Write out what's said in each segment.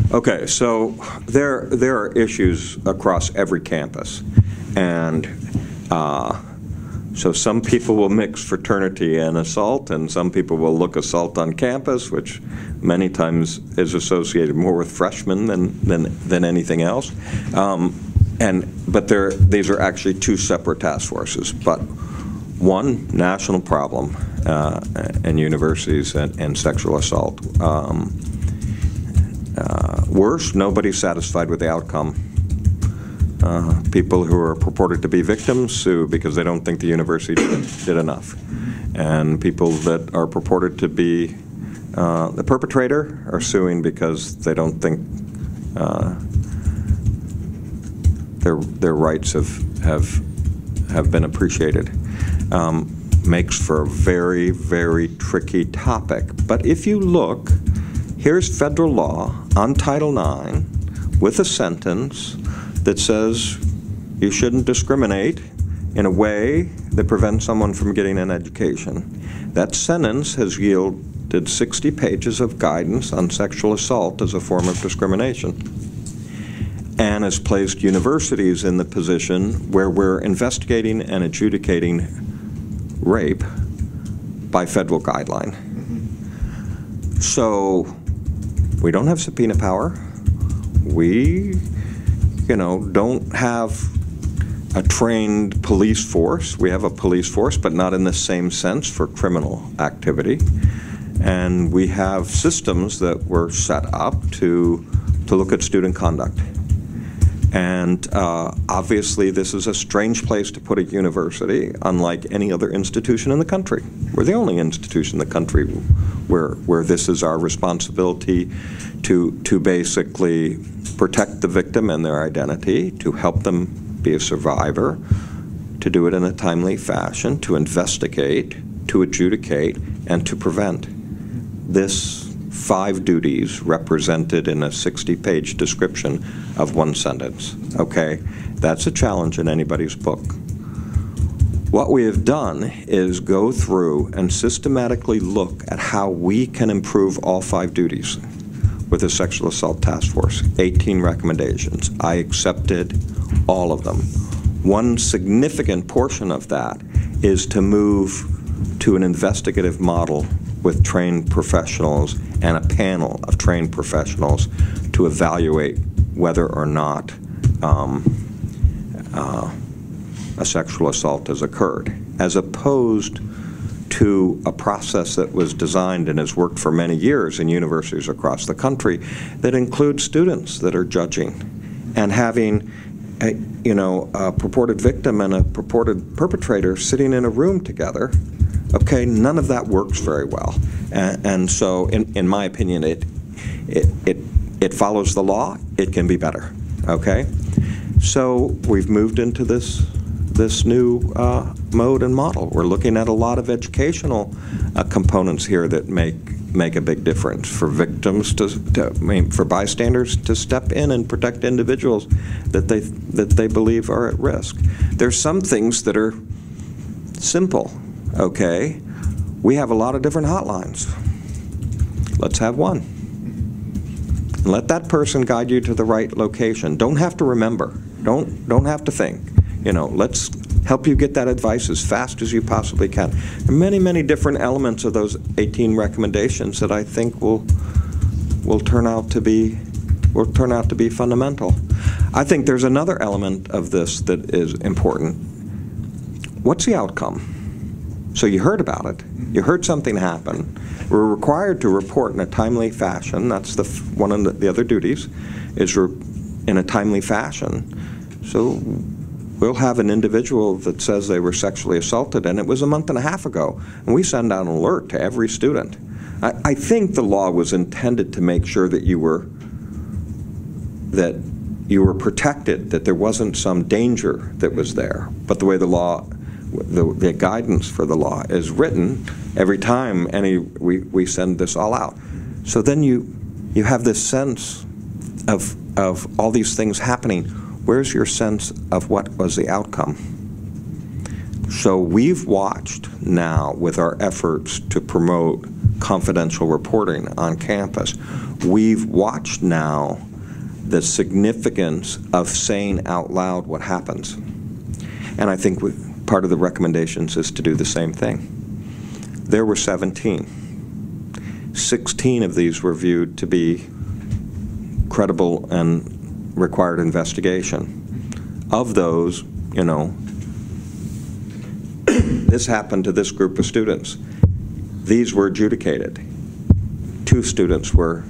Okay, so there are issues across every campus, and so some people will mix fraternity and assault, and some people will look assault on campus, which many times is associated more with freshmen than anything else. But these are actually two separate task forces. But one national problem in universities and sexual assault. Worse, nobody's satisfied with the outcome. People who are purported to be victims sue because they don't think the university did enough. And people that are purported to be the perpetrator are suing because they don't think their rights have been appreciated. Makes for a very, very tricky topic. But if you look, here's federal law on Title IX with a sentence that says you shouldn't discriminate in a way that prevents someone from getting an education. That sentence has yielded 60 pages of guidance on sexual assault as a form of discrimination, and has placed universities in the position where we're investigating and adjudicating rape by federal guideline. So we don't have subpoena power. We, don't have a trained police force. We have a police force, but not in the same sense for criminal activity. And we have systems that were set up to look at student conduct. And obviously this is a strange place to put a university, unlike any other institution in the country. We're the only institution in the country where this is our responsibility to basically protect the victim and their identity, to help them be a survivor, to do it in a timely fashion, to investigate, to adjudicate, and to prevent. This 5 duties represented in a 60-page description of one sentence, okay? That's a challenge in anybody's book. What we have done is go through and systematically look at how we can improve all 5 duties with the Sexual Assault Task Force. 18 recommendations. I accepted all of them. One significant portion of that is to move to an investigative model with trained professionals and a panel of trained professionals to evaluate whether or not a sexual assault has occurred, as opposed to a process that was designed and has worked for many years in universities across the country that includes students that are judging and having a purported victim and a purported perpetrator sitting in a room together. Okay, none of that works very well, and so, in my opinion, it follows the law. It can be better. Okay, so we've moved into this new mode and model. We're looking at a lot of educational components here that make a big difference for victims for bystanders to step in and protect individuals that they believe are at risk. There's some things that are simple. Okay, we have a lot of different hotlines. Let's have one. And let that person guide you to the right location. Don't have to remember. Don't have to think. Let's help you get that advice as fast as you possibly can. There are many, many different elements of those 18 recommendations that I think will turn out to be fundamental. I think there's another element of this that is important. What's the outcome? So you heard about it. You heard something happen. We're required to report in a timely fashion. That's one of the other duties, is in a timely fashion. So we'll have an individual that says they were sexually assaulted, and it was a month and a half ago, and we send out an alert to every student. I think the law was intended to make sure that you were protected, that there wasn't some danger that was there. But the way the guidance for the law is written, every time we send this all out. So then you have this sense of all these things happening. Where's your sense of what was the outcome? So we've watched now with our efforts to promote confidential reporting on campus. We've watched now the significance of saying out loud what happens. And I think part of the recommendations is to do the same thing. There were 17. 16 of these were viewed to be credible and required investigation. Of those, you know, this happened to this group of students. These were adjudicated. 2 students were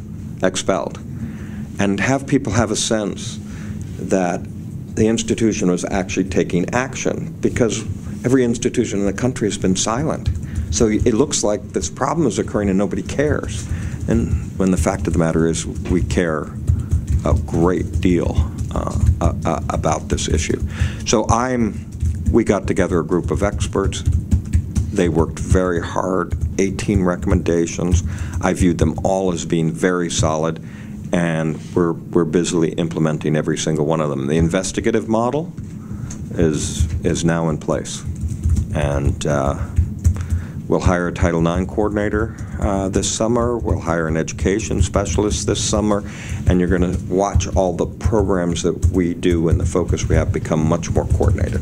expelled. And have people have a sense that the institution was actually taking action, because every institution in the country has been silent. So it looks like this problem is occurring and nobody cares. And when the fact of the matter is, we care a great deal about this issue. So we got together a group of experts. They worked very hard, 18 recommendations. I viewed them all as being very solid, and we're busily implementing every single one of them. The investigative model is now in place. And we'll hire a Title IX coordinator this summer. We'll hire an education specialist this summer. And you're going to watch all the programs that we do and the focus we have become much more coordinated.